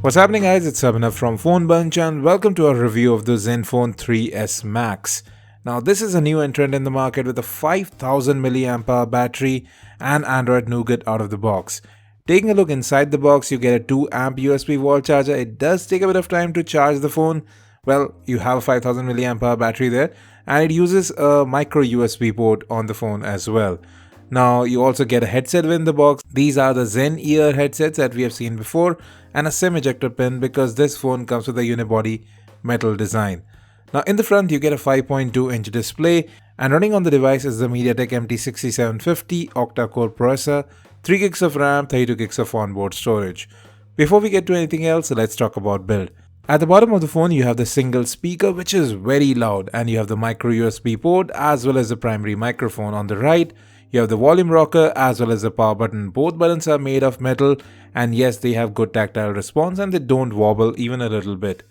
What's happening, guys? It's Abhinav from Phone Bunch and welcome to our review of the Zenfone 3S Max. Now, this is a new entrant in the market with a 5000 mAh battery and Android Nougat out of the box. Taking a look inside the box, you get a 2 amp USB wall charger. It does take a bit of time to charge the phone. Well, you have a 5000 mAh battery there, and it uses a micro USB port on the phone as well. Now, you also get a headset within the box. These are the Zen Ear headsets that we have seen before, and a SIM ejector pin because this phone comes with a unibody metal design. Now, in the front, you get a 5.2-inch display, and running on the device is the MediaTek MT6750 octa-core processor, 3 gigs of RAM, 32 gigs of onboard storage. Before we get to anything else, let's talk about build. At the bottom of the phone, you have the single speaker, which is very loud, and you have the micro USB port as well as the primary microphone. On the right, you have the volume rocker as well as the power button. Both buttons are made of metal, and yes, they have good tactile response and they don't wobble even a little bit.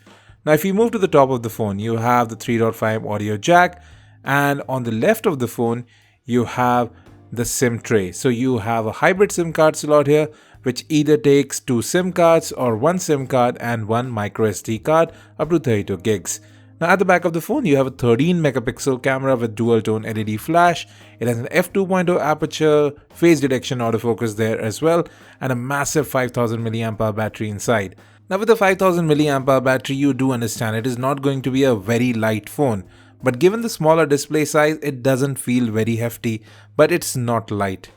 Now, if you move to the top of the phone, you have the 3.5 audio jack, and on the left of the phone, you have the SIM tray. So you have a hybrid SIM card slot here, which either takes 2 SIM cards or 1 SIM card and 1 micro SD card up to 32 gigs. Now, at the back of the phone, you have a 13 megapixel camera with dual tone LED flash. It has an f2.0 aperture, face detection autofocus there as well, and a massive 5000 mAh battery inside. Now, with the 5000 mAh battery, you do understand it is not going to be a very light phone. But given the smaller display size, it doesn't feel very hefty, but it's not light.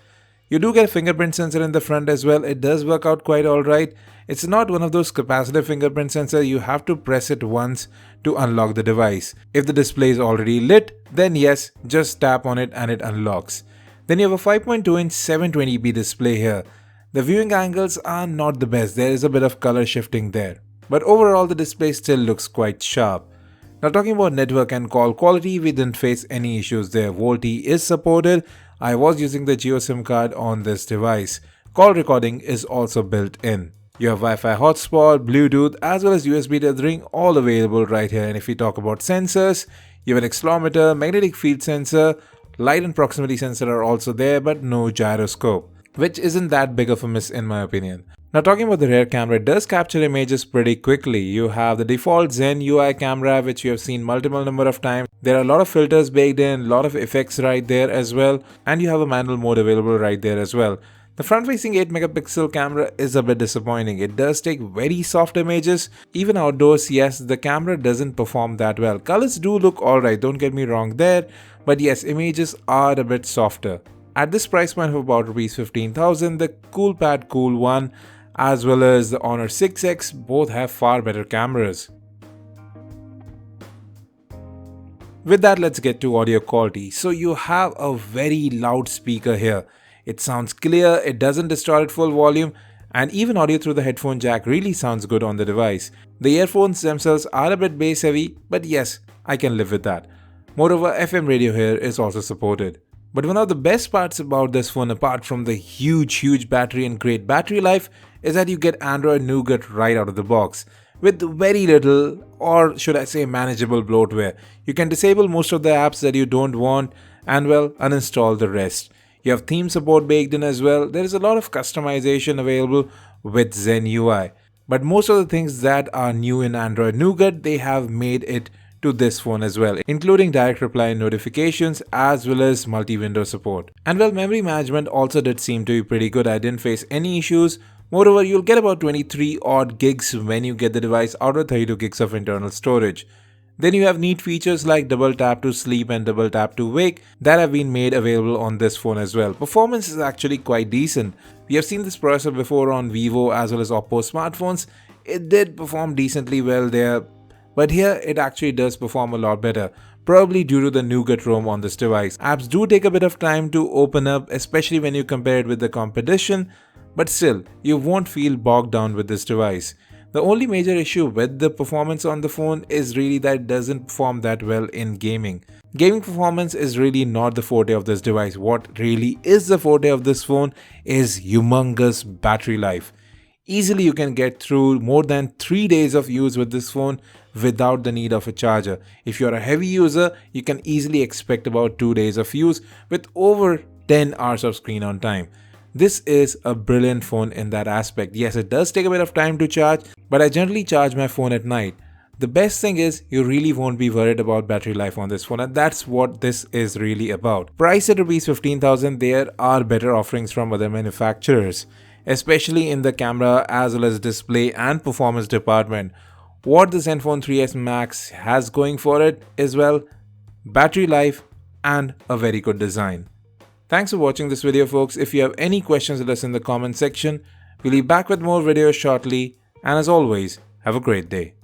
You do get a fingerprint sensor in the front as well. It does work out quite alright. It's not one of those capacitive fingerprint sensors. You have to press it once to unlock the device. If the display is already lit, then yes, just tap on it and it unlocks. Then you have a 5.2-inch 720p display here. The viewing angles are not the best. There is a bit of color shifting there. But overall, the display still looks quite sharp. Now, talking about network and call quality, we didn't face any issues there. VoLTE is supported. I was using the Jio SIM card on this device. Call recording is also built in. You have Wi-Fi hotspot, Bluetooth as well as USB tethering all available right here. And if we talk about sensors, you have an accelerometer, magnetic field sensor, light and proximity sensor are also there, but no gyroscope, which isn't that big of a miss in my opinion. Now, talking about the rear camera, it does capture images pretty quickly. You have the default Zen UI camera, which you have seen multiple number of times. There are a lot of filters baked in, a lot of effects right there as well, and you have a manual mode available right there as well. The front-facing 8 megapixel camera is a bit disappointing. It does take very soft images. Even outdoors, yes, the camera doesn't perform that well. Colors do look alright, don't get me wrong there, but yes, images are a bit softer. At this price point of about Rs 15,000, the Coolpad Cool 1 as well as the Honor 6X both have far better cameras. With that, let's get to audio quality. So you have a very loud speaker here. It sounds clear, it doesn't distort at full volume, and even audio through the headphone jack really sounds good on the device. The earphones themselves are a bit bass heavy, but yes, I can live with that. Moreover, FM radio here is also supported. But one of the best parts about this phone, apart from the huge battery and great battery life, is that you get Android Nougat right out of the box. With very little, or should I say manageable bloatware. You can disable most of the apps that you don't want and well, uninstall the rest. You have theme support baked in as well. There is a lot of customization available with Zen UI. But most of the things that are new in Android Nougat, they have made it to this phone as well, including direct reply notifications as well as multi-window support. And well, memory management also did seem to be pretty good. I didn't face any issues. Moreover, you'll get about 23 odd gigs when you get the device out of 32 gigs of internal storage. Then you have neat features like double tap to sleep and double tap to wake that have been made available on this phone as well. Performance is actually quite decent. We have seen this processor before on Vivo as well as Oppo smartphones. It did perform decently well there, but here it actually does perform a lot better, probably due to the Nougat ROM on this device. Apps do take a bit of time to open up, especially when you compare it with the competition, but still, you won't feel bogged down with this device. The only major issue with the performance on the phone is really that it doesn't perform that well in gaming. Gaming performance is really not the forte of this device. What really is the forte of this phone is humongous battery life. Easily you can get through more than 3 days of use with this phone without the need of a charger. If you're a heavy user, you can easily expect about 2 days of use with over 10 hours of screen on time. This is a brilliant phone in that aspect. Yes, it does take a bit of time to charge, but I generally charge my phone at night. The best thing is you really won't be worried about battery life on this phone, and that's what this is really about. Priced at Rs 15,000, there are better offerings from other manufacturers, especially in the camera as well as display and performance department. What the Zenfone 3S Max has going for it is, well, battery life and a very good design. Thanks for watching this video, folks. If you have any questions, let us in the comment section. We'll be back with more videos shortly, and as always, have a great day.